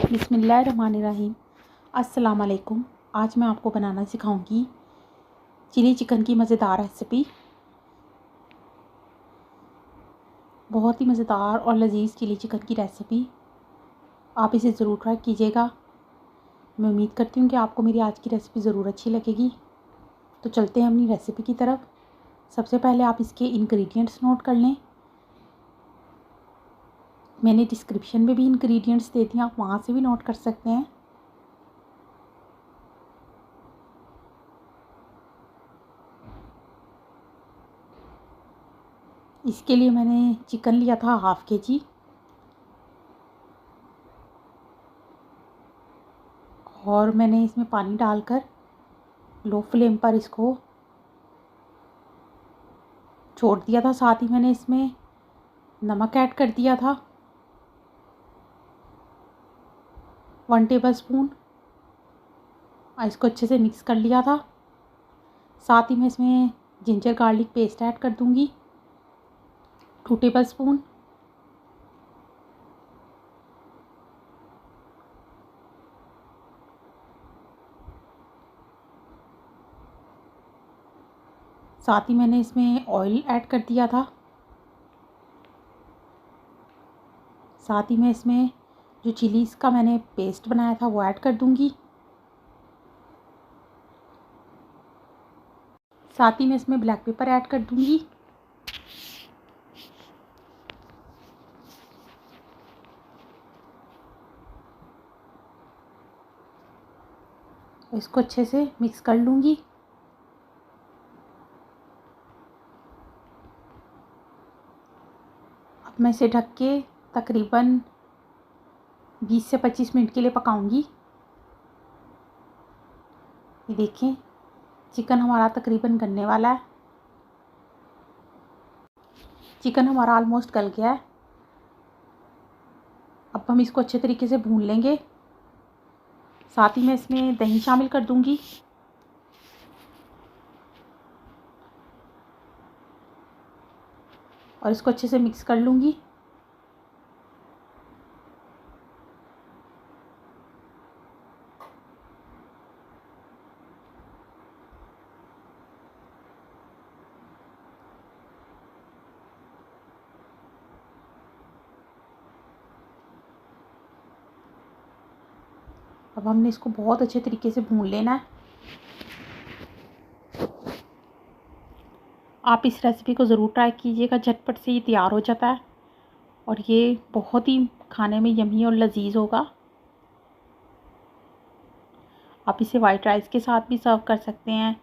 बिस्मिल्लाहिर्रहमानिर्रहीम। अस्सलाम वालेकुम। आज मैं आपको बनाना सिखाऊंगी चिली चिकन की मज़ेदार रेसिपी। बहुत ही मज़ेदार और लजीज चिली चिकन की रेसिपी, आप इसे ज़रूर ट्राई कीजिएगा। मैं उम्मीद करती हूँ कि आपको मेरी आज की रेसिपी ज़रूर अच्छी लगेगी। तो चलते हैं अपनी रेसिपी की तरफ। सबसे पहले आप इसके इंग्रेडिएंट्स नोट कर लें। मैंने डिस्क्रिप्शन में भी इंग्रेडिएंट्स दे दिए, आप वहाँ से भी नोट कर सकते हैं। इसके लिए मैंने चिकन लिया था हाफ़ kg, और मैंने इसमें पानी डालकर लो फ्लेम पर इसको छोड़ दिया था। साथ ही मैंने इसमें नमक ऐड कर दिया था 1 टेबलस्पून। इसको अच्छे से मिक्स कर लिया था। साथ ही मैं इसमें जिंजर गार्लिक पेस्ट ऐड कर दूंगी 2 टेबलस्पून। साथ ही मैंने इसमें ऑयल ऐड कर दिया था। साथ ही मैं इसमें जो चिलीज़ का मैंने पेस्ट बनाया था वो ऐड कर दूंगी। साथ ही मैं इसमें ब्लैक पेपर ऐड कर दूंगी। इसको अच्छे से मिक्स कर लूँगी। अब मैं इसे ढक के तकरीबन 20 से 25 मिनट के लिए पकाऊंगी। ये देखें, चिकन हमारा तकरीबन गलने वाला है। चिकन हमारा ऑलमोस्ट गल गया है। अब हम इसको अच्छे तरीके से भून लेंगे। साथ ही मैं इसमें दही शामिल कर दूंगी। और इसको अच्छे से मिक्स कर लूँगी। अब हमने इसको बहुत अच्छे तरीके से भून लेना है। आप इस रेसिपी को ज़रूर ट्राई कीजिएगा, झटपट से ये तैयार हो जाता है और ये बहुत ही खाने में यम्मी और लजीज होगा। आप इसे वाइट राइस के साथ भी सर्व कर सकते हैं।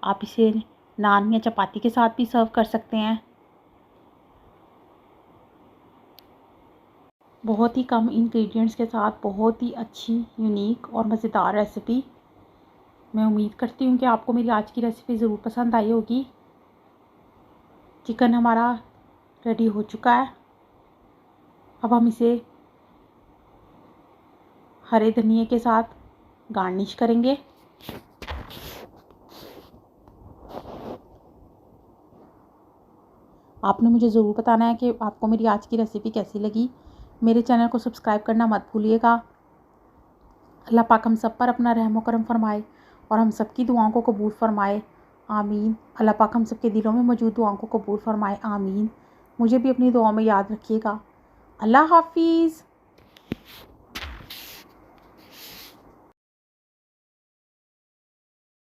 आप इसे नान या चपाती के साथ भी सर्व कर सकते हैं। बहुत ही कम इंग्रेडिएंट्स के साथ बहुत ही अच्छी, यूनिक और मज़ेदार रेसिपी। मैं उम्मीद करती हूँ कि आपको मेरी आज की रेसिपी ज़रूर पसंद आई होगी। चिकन हमारा रेडी हो चुका है। अब हम इसे हरे धनिए के साथ गार्निश करेंगे। आपने मुझे ज़रूर बताना है कि आपको मेरी आज की रेसिपी कैसी लगी। मेरे चैनल को सब्सक्राइब करना मत भूलिएगा। अल्लाह पाक हम सब पर अपना रहम और करम फरमाए और हम सब की दुआओं को कबूल फरमाए, आमीन। अल्लाह पाक हम सब के दिलों में मौजूद दुआओं को कबूल फरमाए, आमीन। मुझे भी अपनी दुआओं में याद रखिएगा। अल्लाह हाफिज़।